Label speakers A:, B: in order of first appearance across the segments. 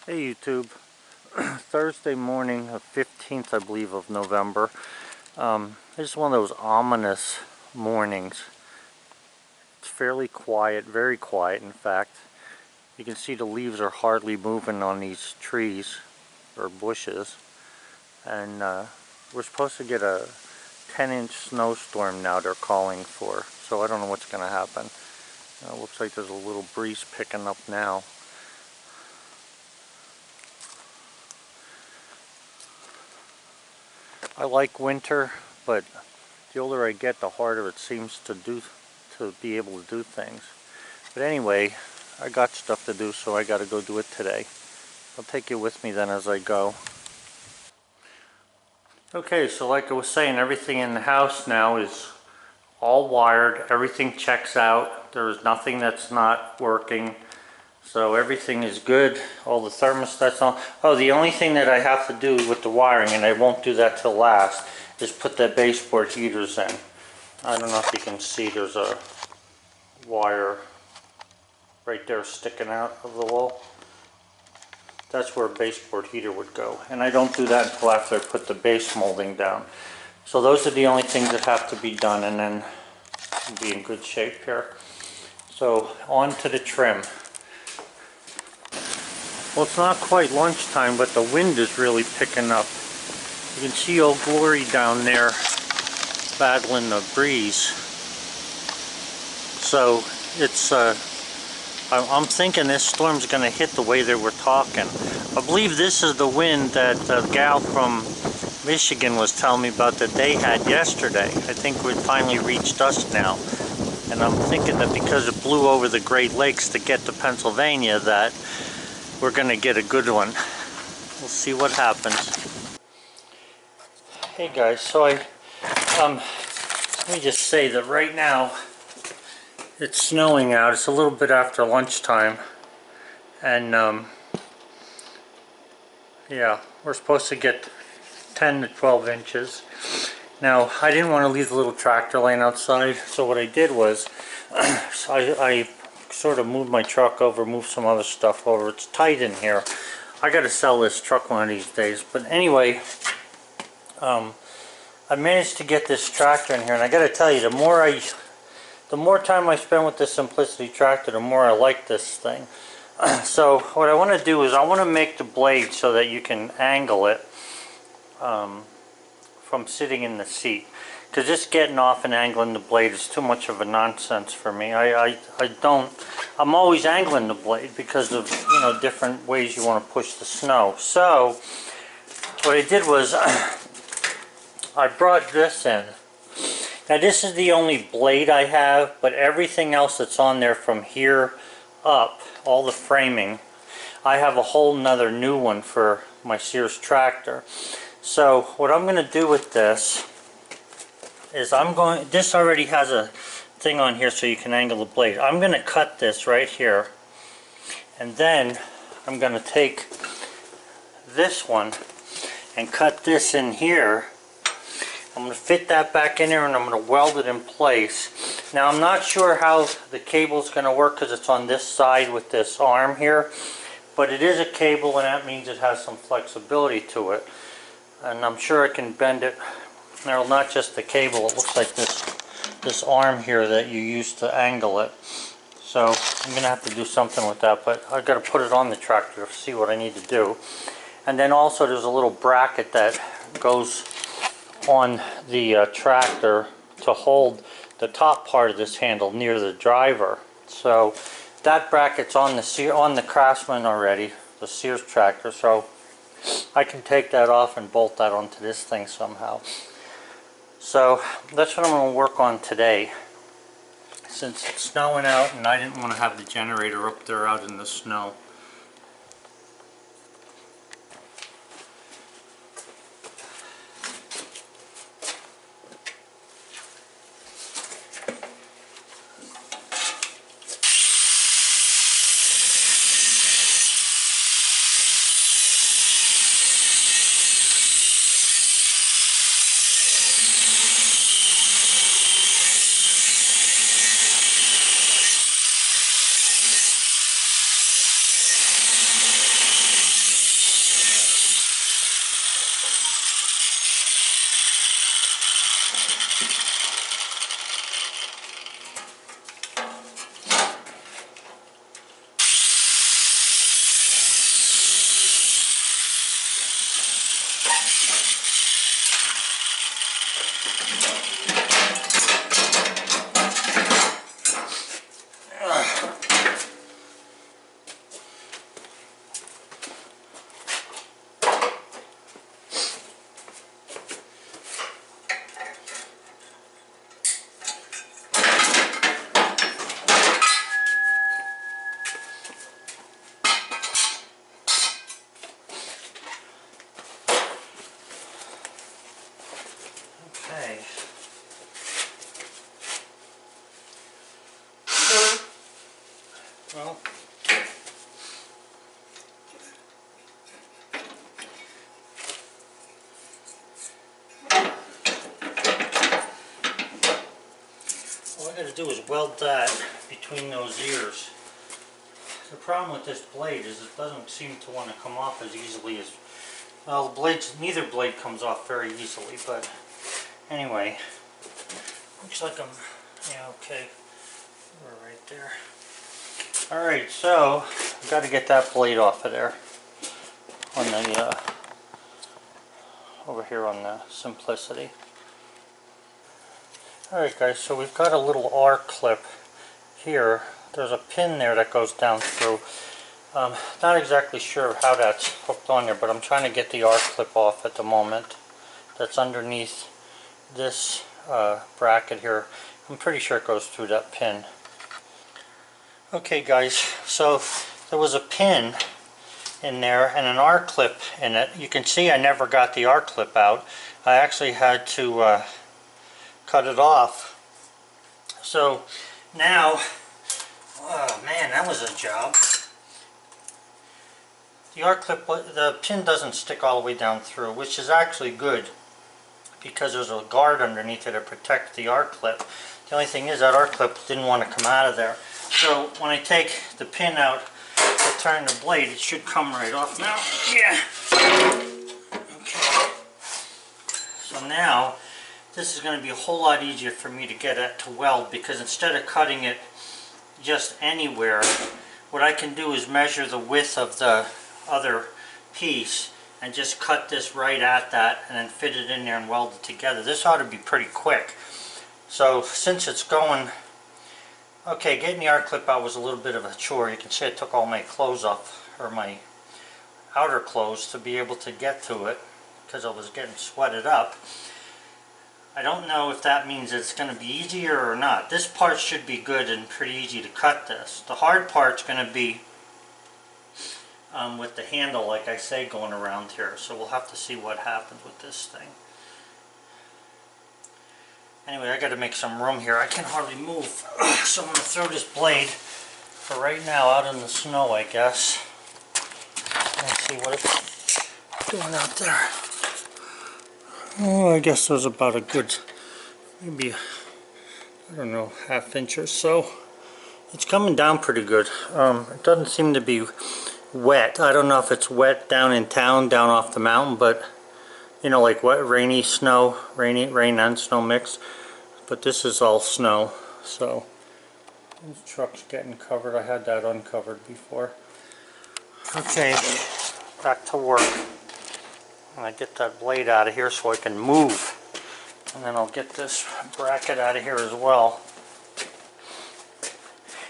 A: Hey YouTube, Thursday morning, the 15th I believe of November. It's one of those ominous mornings. It's fairly quiet, very quiet in fact. You can see the leaves are hardly moving on these trees or bushes. And we're supposed to get a 10-inch snowstorm now they're calling for. So I don't know what's going to happen. Looks like there's a little breeze picking up now. I like winter, but the older I get, the harder it seems to be able to do things. But anyway, I got stuff to do, so I got to go do it today. I'll take you with me then as I go. Okay, so like I was saying, everything in the house now is all wired. Everything checks out. There's nothing that's not working. So everything is good. All the thermostats on. Oh, the only thing that I have to do with the wiring, and I won't do that till last, is put the baseboard heaters in. I don't know if you can see, there's a wire right there sticking out of the wall. That's where a baseboard heater would go. And I don't do that until after I put the base molding down. So those are the only things that have to be done, and then we'll be in good shape here. So on to the trim. Well, it's not quite lunchtime, but the wind is really picking up. You can see Old Glory down there battling the breeze. So it's, I'm thinking this storm's going to hit the way they were talking. I believe this is the wind that the gal from Michigan was telling me about that they had yesterday. I think it finally reached us now. And I'm thinking that because it blew over the Great Lakes to get to Pennsylvania, that we're going to get a good one. We'll see what happens. Hey guys, so let me just say that right now it's snowing out. It's a little bit after lunchtime, and yeah, we're supposed to get 10 to 12 inches. Now, I didn't want to leave the little tractor laying outside, so what I did was I sort of moved my truck over, moved some other stuff over. It's tight in here. I got to sell this truck one of these days. But anyway, I managed to get this tractor in here, and I got to tell you, the more time I spend with this Simplicity tractor, the more I like this thing. So what I want to do is I want to make the blade so that you can angle it from sitting in the seat. Because just getting off and angling the blade is too much of a nonsense for me. I'm always angling the blade because of, you know, different ways you want to push the snow. So what I did was I brought this in. Now this is the only blade I have, but everything else that's on there from here up, all the framing, I have a whole nother new one for my Sears tractor. So what I'm going to do with this is this already has a thing on here so you can angle the blade. I'm going to cut this right here, and then I'm going to take this one and cut this in here. I'm going to fit that back in there, and I'm going to weld it in place. Now I'm not sure how the cable is going to work because it's on this side with this arm here, but it is a cable, and that means it has some flexibility to it, and I'm sure I can bend it. Now, not just the cable, it looks like this arm here that you use to angle it. So I'm going to have to do something with that, but I've got to put it on the tractor to see what I need to do. And then also there's a little bracket that goes on the tractor to hold the top part of this handle near the driver. So that bracket's on the Craftsman already, the Sears tractor, so I can take that off and bolt that onto this thing somehow. So that's what I'm going to work on today, since it's snowing out and I didn't want to have the generator up there out in the snow. do is weld that between those ears. The problem with this blade is it doesn't seem to want to come off as easily as, well, the blades, neither blade comes off very easily, but anyway, looks like I'm, yeah, okay, we're right there. Alright, so I've got to get that blade off of there on the, over here on the Simplicity. Alright guys, so we've got a little R clip here. There's a pin there that goes down through. Not exactly sure how that's hooked on there, but I'm trying to get the R clip off at the moment. That's underneath this bracket here. I'm pretty sure it goes through that pin. Okay guys, so there was a pin in there and an R clip in it. You can see I never got the R clip out. I actually had to cut it off. So now, oh man, that was a job. The R clip, the pin doesn't stick all the way down through, which is actually good because there's a guard underneath it to protect the R clip. The only thing is that R clip didn't want to come out of there. So when I take the pin out to turn the blade, it should come right off now. Yeah. Okay. So now this is going to be a whole lot easier for me to get it to weld, because instead of cutting it just anywhere, what I can do is measure the width of the other piece and just cut this right at that and then fit it in there and weld it together. This ought to be pretty quick. So since it's going, okay, getting the R clip out was a little bit of a chore. You can see I took all my clothes off, or my outer clothes, to be able to get to it because I was getting sweated up. I don't know if that means it's going to be easier or not. This part should be good and pretty easy to cut this. The hard part's going to be with the handle, like I say, going around here. So we'll have to see what happens with this thing. Anyway, I got to make some room here. I can hardly move. So I'm going to throw this blade for right now out in the snow, I guess. Let's see what it's doing out there. Oh, I guess there's about a good, maybe, I don't know, half inch or so. It's coming down pretty good. It doesn't seem to be wet. I don't know if it's wet down in town, down off the mountain, but you know, like wet, rainy snow, rain and snow mix. But this is all snow, so this truck's getting covered. I had that uncovered before. Okay, back to work. I get that blade out of here so I can move, and then I'll get this bracket out of here as well.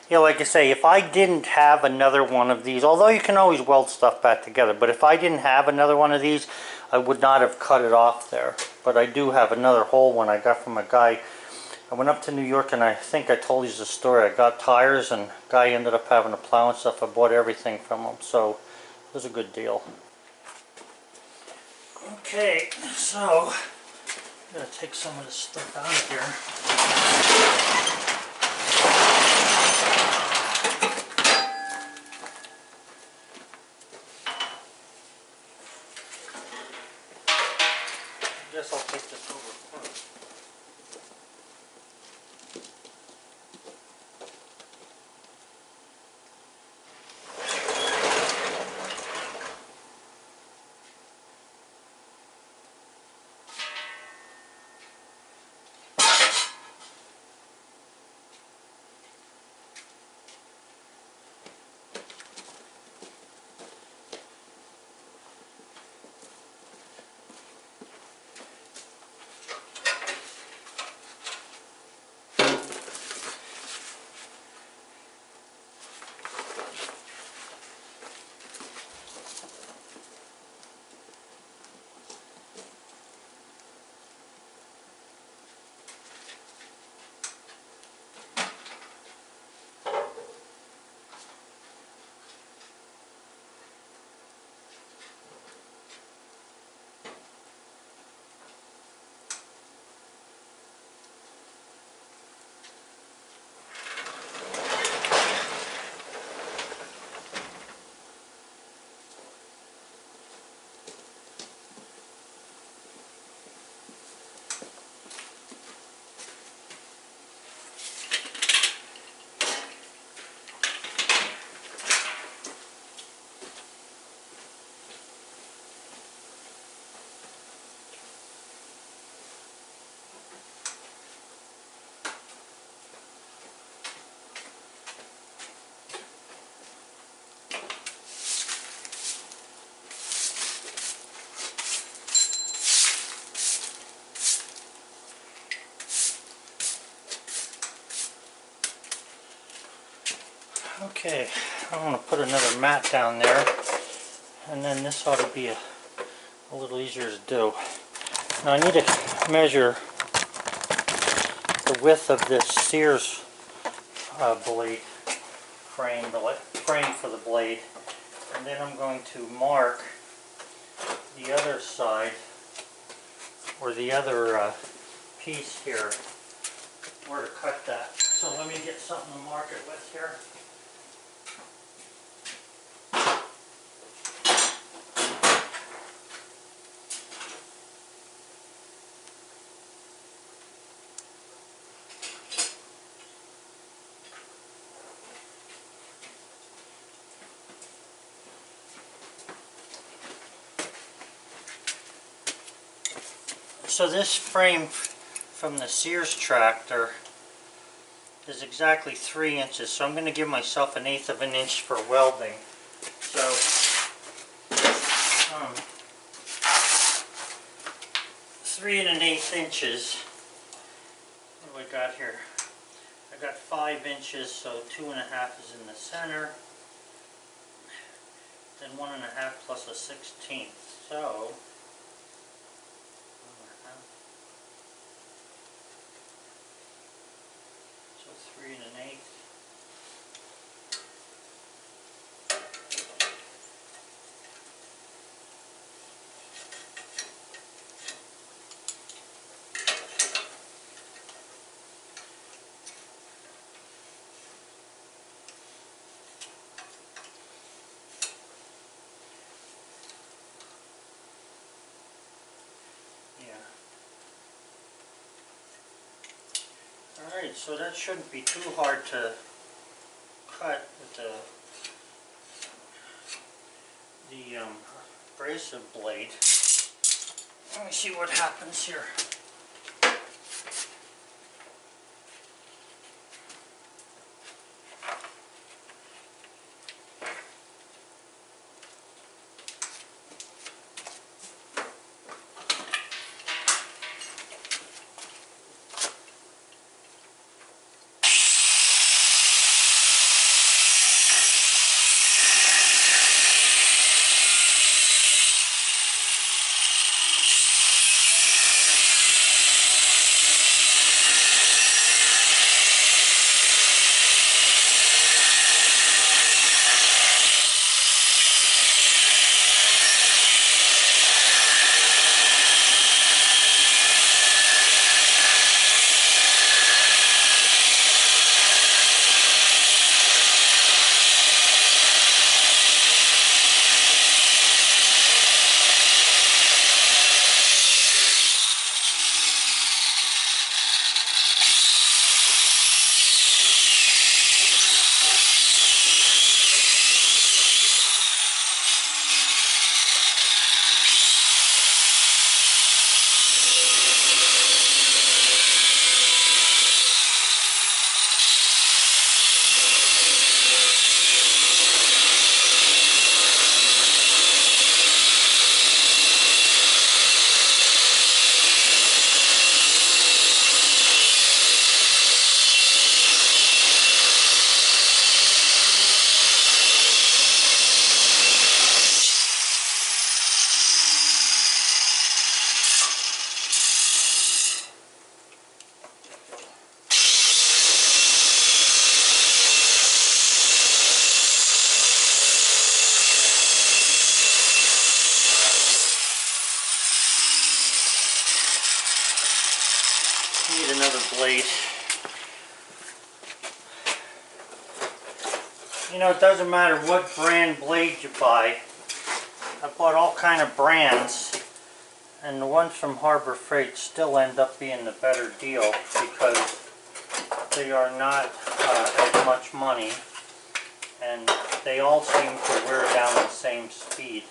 A: Yeah, like I say, if I didn't have another one of these, although you can always weld stuff back together, but if I didn't have another one of these, I would not have cut it off there. But I do have another whole one I got from a guy. I went up to New York, and I think I told you the story. I got tires, and the guy ended up having a plow and stuff. I bought everything from him, so it was a good deal. Okay, so I'm going to take some of this stuff out of here. I guess I'll take this over first. Okay, I'm going to put another mat down there, and then this ought to be a little easier to do. Now I need to measure the width of this Sears blade frame for the blade, and then I'm going to mark the other side, or the other piece here, where to cut that. So let me get something to mark it with here. So this frame from the Sears tractor is exactly 3 inches, so I'm going to give myself 1/8 of an inch for welding. So 3 1/8 inches. What do I got here? I got 5 inches, so 2 1/2 is in the center. Then 1 1/2 plus a 1/16. So so 3 1/8. Alright, so that shouldn't be too hard to cut with the abrasive blade. Let me see what happens here. Need another blade. You know, it doesn't matter what brand blade you buy. I bought all kind of brands, and the ones from Harbor Freight still end up being the better deal because they are not as much money, and they all seem to wear down the same speed.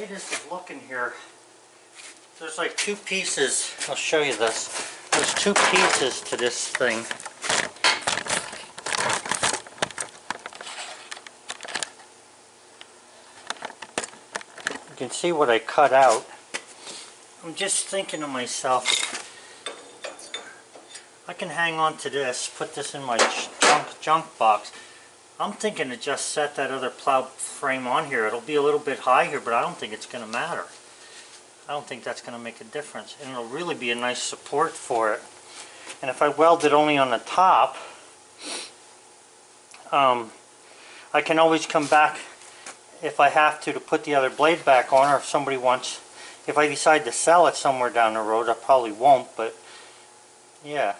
A: this is looking here, there's like two pieces. I'll show you this. There's two pieces to this thing. You can see what I cut out. I'm just thinking to myself, I can hang on to this, put this in my junk box. I'm thinking to just set that other plow frame on here. It'll be a little bit high here, but I don't think it's going to matter. I don't think that's going to make a difference. And it'll really be a nice support for it. And if I weld it only on the top, I can always come back if I have to put the other blade back on, or if somebody wants, if I decide to sell it somewhere down the road. I probably won't, but yeah.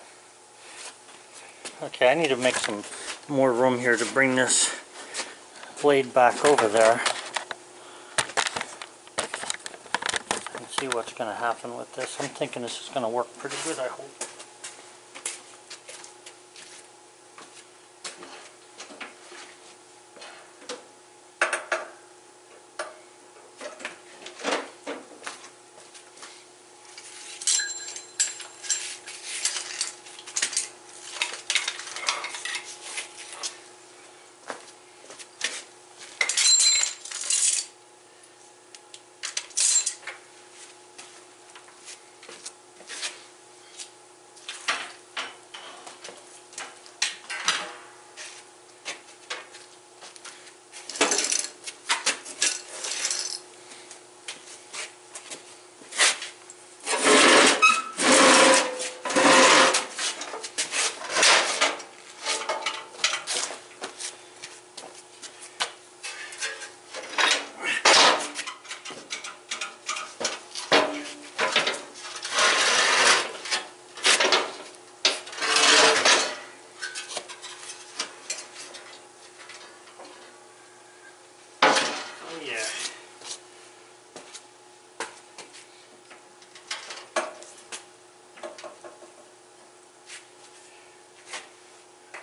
A: Okay, I need to make some more room here to bring this blade back over there and see what's going to happen with this. I'm thinking this is going to work pretty good, I hope.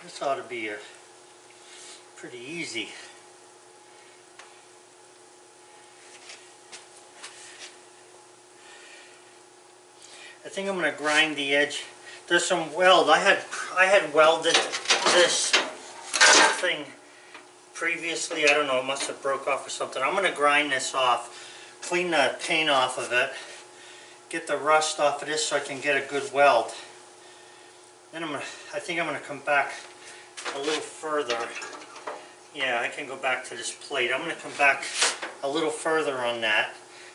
A: This ought to be pretty easy. I think I'm going to grind the edge. There's some weld. I had welded this thing previously. I don't know, it must have broke off or something. I'm going to grind this off, clean the paint off of it, get the rust off of this so I can get a good weld. Then I think I'm going to come back a little further. Yeah, I can go back to this plate. I'm going to come back a little further on that,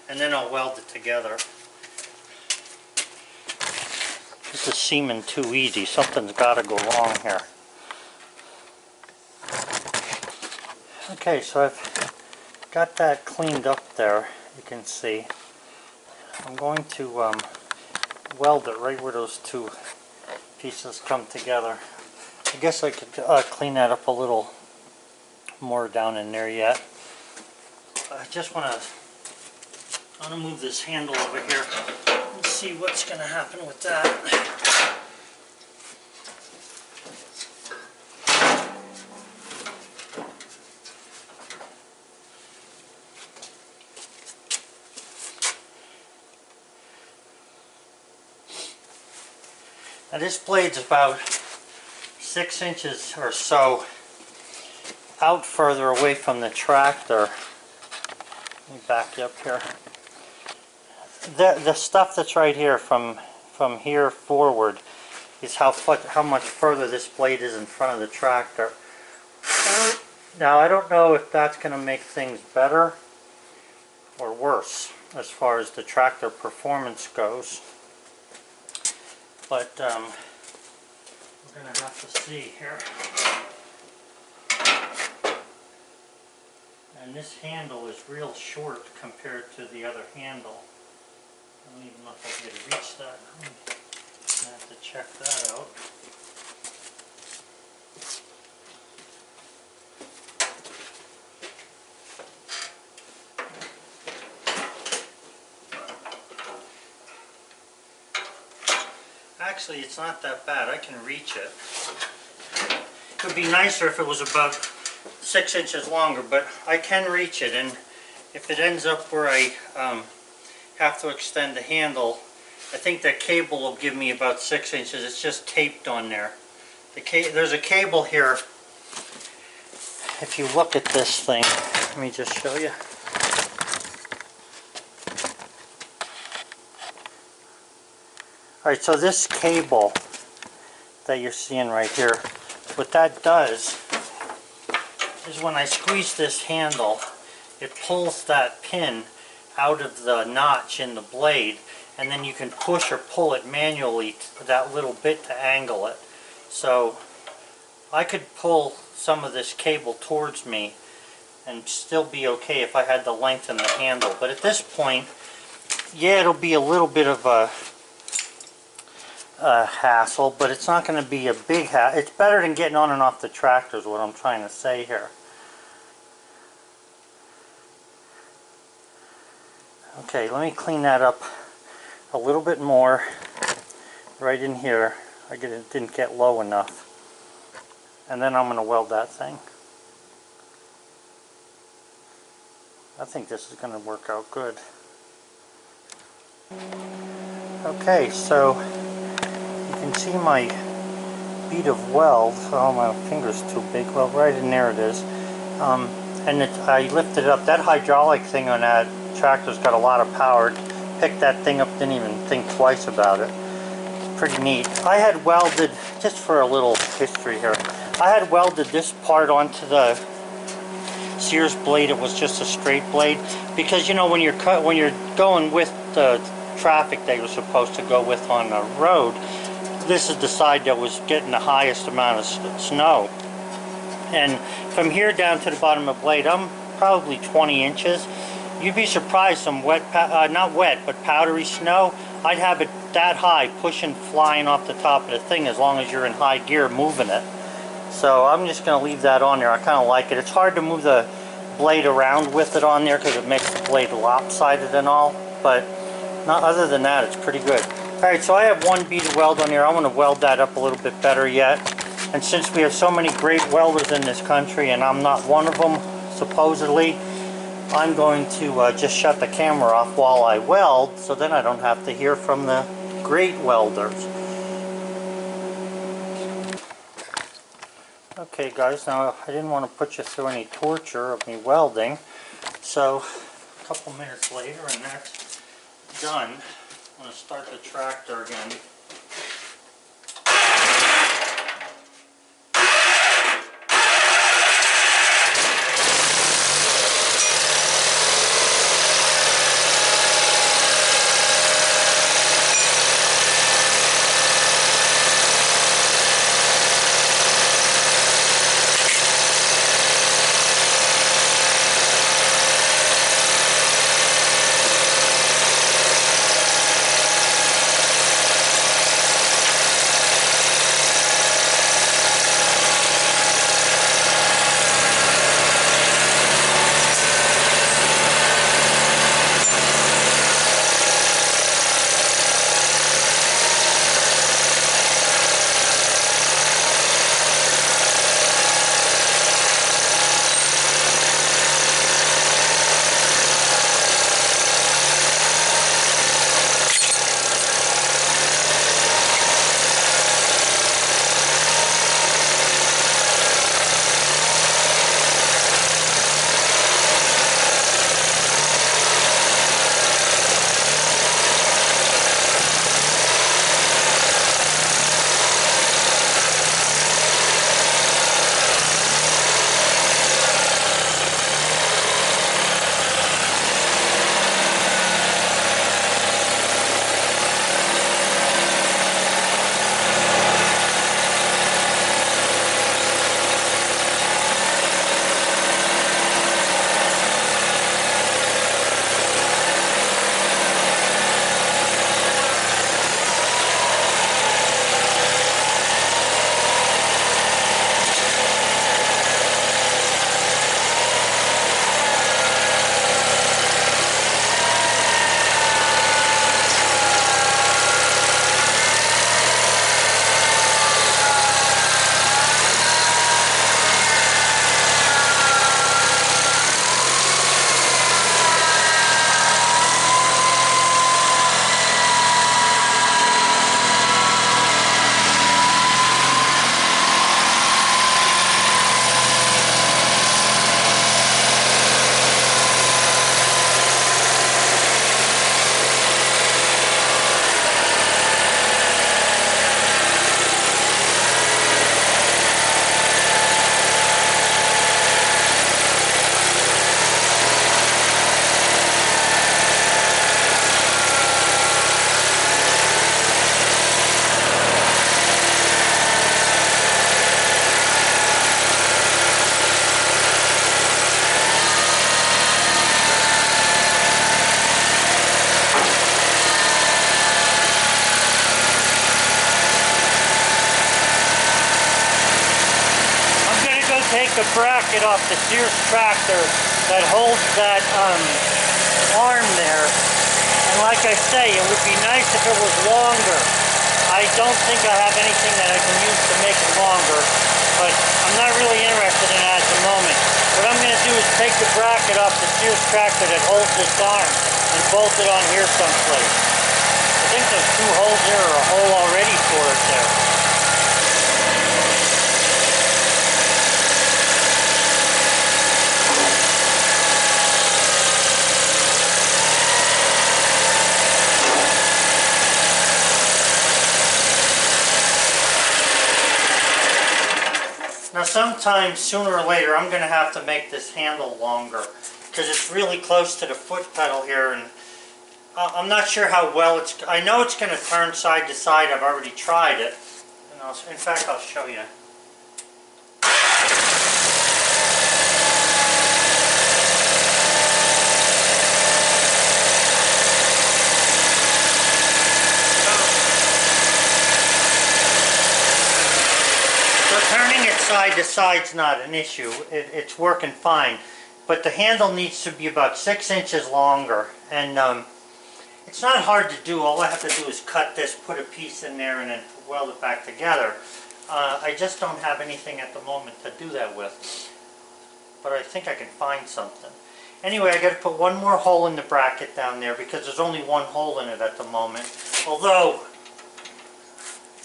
A: and then I'll weld it together. This is seeming too easy. Something's got to go wrong here. Okay, so I've got that cleaned up there, you can see. I'm going to weld it right where those two pieces come together. I guess I could clean that up a little more down in there yet. I just want to move this handle over here and see what's going to happen with that. Now this blade's about 6 inches or so out further away from the tractor. Let me back you up here. The stuff that's right here from here forward is how much further this blade is in front of the tractor. Now I don't know if that's going to make things better or worse as far as the tractor performance goes. But we're going to have to see here. And this handle is real short compared to the other handle. I don't even know if I can reach that. I'm going to have to check that out. Actually, it's not that bad. I can reach it. It would be nicer if it was about 6 inches longer, but I can reach it, and if it ends up where I have to extend the handle, I think that cable will give me about 6 inches. It's just taped on there. There's a cable here. If you look at this thing, let me just show you. Alright, so this cable that you're seeing right here, what that does is when I squeeze this handle, it pulls that pin out of the notch in the blade, and then you can push or pull it manually to that little bit to angle it. So I could pull some of this cable towards me and still be okay if I had to lengthen the handle. But at this point, yeah, it'll be a little bit of a hassle, but it's not going to be a big hassle. It's better than getting on and off the tractor is what I'm trying to say here. Okay, let me clean that up a little bit more right in here. I didn't get low enough. And then I'm going to weld that thing. I think this is going to work out good. Okay, so you can see my bead of weld. Oh, my finger's too big. Well, right in there it is. And I lifted it up. That hydraulic thing on that tractor's got a lot of power. Picked that thing up, didn't even think twice about it. It's pretty neat. I had welded, just for a little history here, I had welded this part onto the Sears blade. It was just a straight blade, because you know when you're going with the traffic that you're supposed to go with on the road, this is the side that was getting the highest amount of snow. And from here down to the bottom of the blade, I'm probably 20 inches. You'd be surprised, some wet, not wet, but powdery snow, I'd have it that high, pushing, flying off the top of the thing as long as you're in high gear moving it. So I'm just going to leave that on there. I kind of like it. It's hard to move the blade around with it on there because it makes the blade lopsided and all, but not, other than that, it's pretty good. Alright, so I have one bead of weld on there. I want to weld that up a little bit better yet. And since we have so many great welders in this country, and I'm not one of them, supposedly, I'm going to just shut the camera off while I weld, so then I don't have to hear from the great welders. Okay guys, now I didn't want to put you through any torture of me welding, so a couple minutes later and that's done. I'm going to start the tractor again. bracket off the Sears tractor that holds that arm there. And like I say, it would be nice if it was longer. I don't think I have anything that I can use to make it longer, but I'm not really interested in it at the moment. What I'm going to do is take the bracket off the Sears tractor that holds this arm and bolt it on here someplace. I think there's 2 holes there, or a hole already for it there. Now sometimes, sooner or later, I'm going to have to make this handle longer because it's really close to the foot pedal here, and I'm not sure how well it's... I know it's going to turn side to side. I've already tried it. And in fact, I'll show you. Turning it side to side is not an issue. It's working fine. But the handle needs to be about 6 inches longer. And it's not hard to do. All I have to do is cut this, put a piece in there, and then weld it back together. I just don't have anything at the moment to do that with. But I think I can find something. Anyway, I got to put one more hole in the bracket down there because there's only one hole in it at the moment. Although,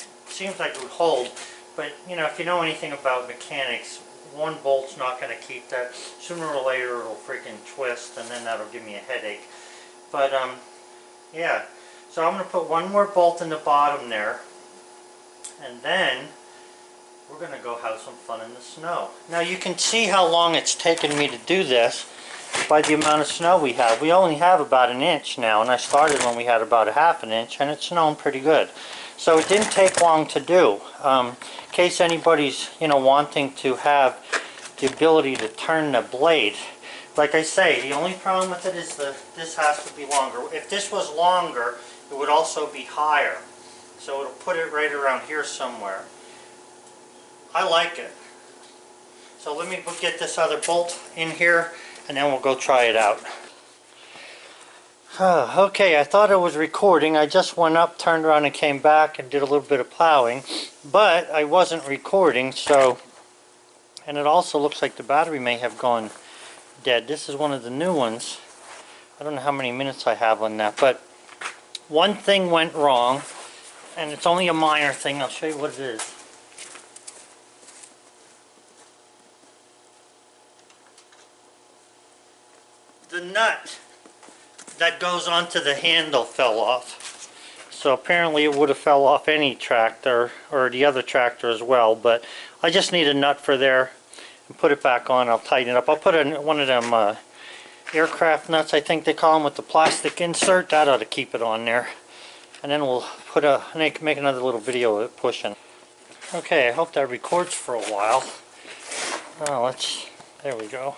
A: it seems like it would hold. But, you know, if you know anything about mechanics, one bolt's not going to keep that. Sooner or later it'll freaking twist, and then that'll give me a headache. But, yeah. So I'm going to put one more bolt in the bottom there. And then we're going to go have some fun in the snow. Now you can see how long it's taken me to do this by the amount of snow we have. We only have about 1 inch now, and I started when we had about 1/2 inch, and it's snowing pretty good. So it didn't take long to do. In case anybody's, you know, wanting to have the ability to turn the blade, like I say, the only problem with it is this has to be longer. If this was longer, it would also be higher. So it'll put it right around here somewhere. I like it. So let me get this other bolt in here, and then we'll go try it out. Okay, I thought I was recording. I just went up, turned around, and came back and did a little bit of plowing. But I wasn't recording, so... And it also looks like the battery may have gone dead. This is one of the new ones. I don't know how many minutes I have on that. But one thing went wrong, and it's only a minor thing. I'll show you what it is. The nut that goes onto the handle fell off. So apparently it would have fell off any tractor, or the other tractor as well, but I just need a nut for there and put it back on. I'll tighten it up. I'll put one of them aircraft nuts, I think they call them, with the plastic insert. That ought to keep it on there. And then we'll make another little video of it pushing. Okay, I hope that records for a while. Oh, there we go.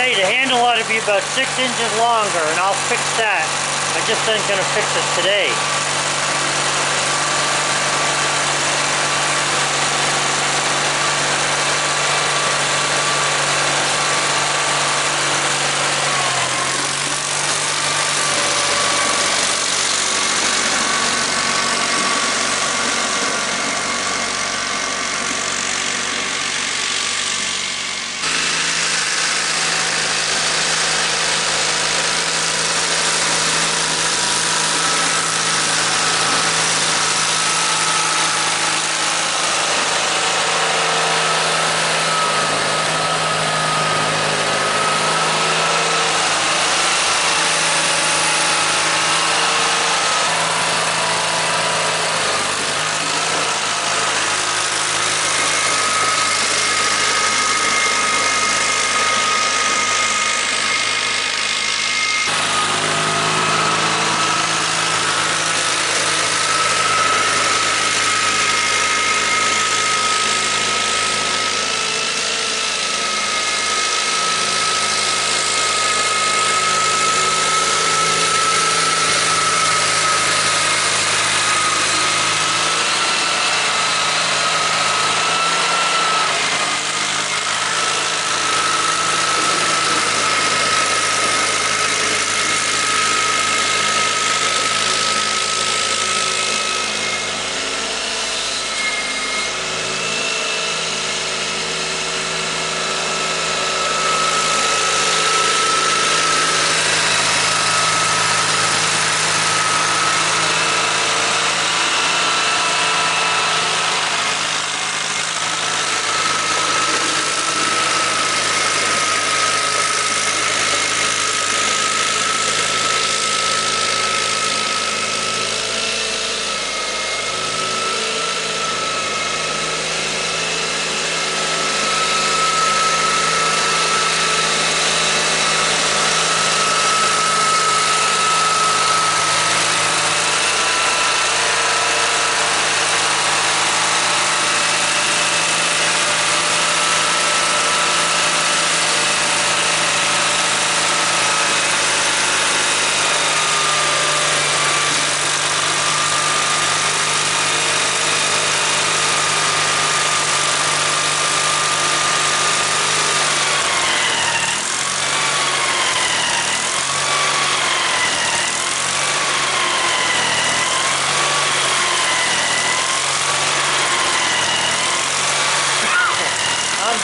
A: say the handle ought to be about 6 inches longer, and I'll fix that. I just ain't gonna fix it today.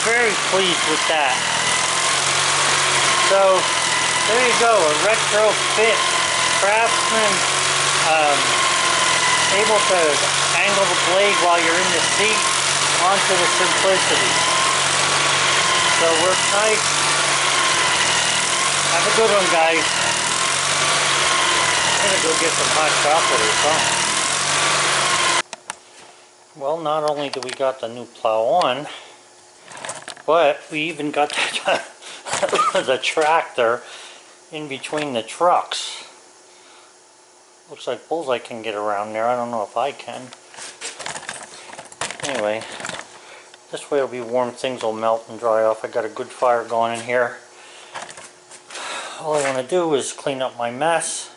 A: Very pleased with that. So there you go, a retrofit Craftsman, able to angle the blade while you're in the seat onto the Simplicity. So we're tight. Have a good one, guys. I'm gonna go get some hot chocolate or something. Well, not only do we got the new plow on, but we even got the tractor in between the trucks. Looks like Bullseye can get around there. I don't know if I can. Anyway, this way it'll be warm. Things will melt and dry off. I got a good fire going in here. All I want to do is clean up my mess,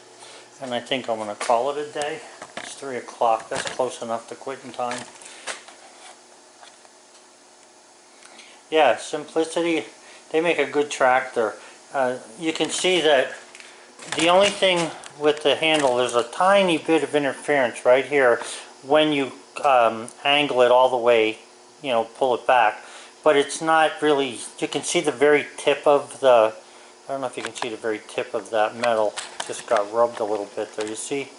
A: and I think I'm going to call it a day. It's 3 o'clock. That's close enough to quitting time. Yeah, Simplicity, they make a good tractor. You can see that the only thing with the handle, there's a tiny bit of interference right here when you angle it all the way, you know, pull it back. But it's not really, you can see the very tip of the, I don't know if you can see the very tip of that metal, just got rubbed a little bit there. You see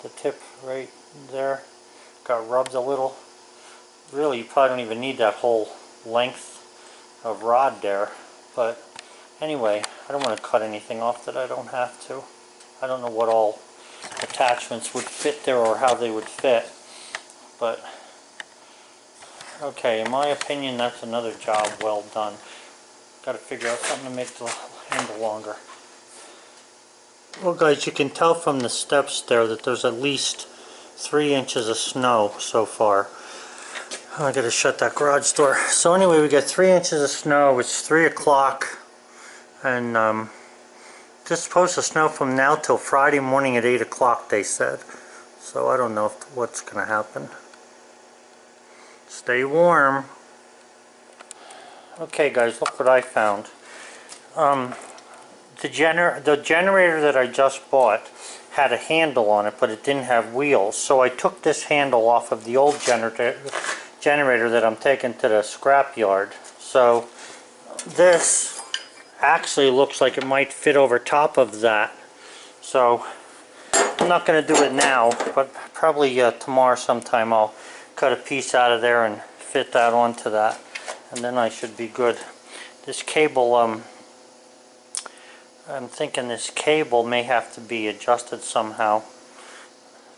A: the tip right there? Got rubbed a little. Really, you probably don't even need that whole length of rod there, but anyway, I don't want to cut anything off that I don't have to. I don't know what all attachments would fit there or how they would fit, but okay, in my opinion, that's another job well done. Got to figure out something to make the handle longer. Well, guys, you can tell from the steps there that there's at least 3 inches of snow so far. I gotta shut that garage door. So anyway, we got 3 inches of snow. It's 3 o'clock. And this is supposed to snow from now till Friday morning at 8 o'clock, they said. So I don't know what's going to happen. Stay warm. Okay guys, look what I found. The generator that I just bought had a handle on it, but it didn't have wheels. So I took this handle off of the old generator that I'm taking to the scrap yard. So this actually looks like it might fit over top of that. So I'm not going to do it now, but probably tomorrow sometime I'll cut a piece out of there and fit that onto that, and then I should be good. This cable, I'm thinking this cable may have to be adjusted somehow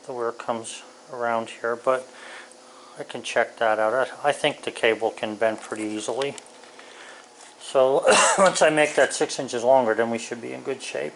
A: to where it comes around here, but I can check that out. I think the cable can bend pretty easily. So once I make that 6 inches longer, then we should be in good shape.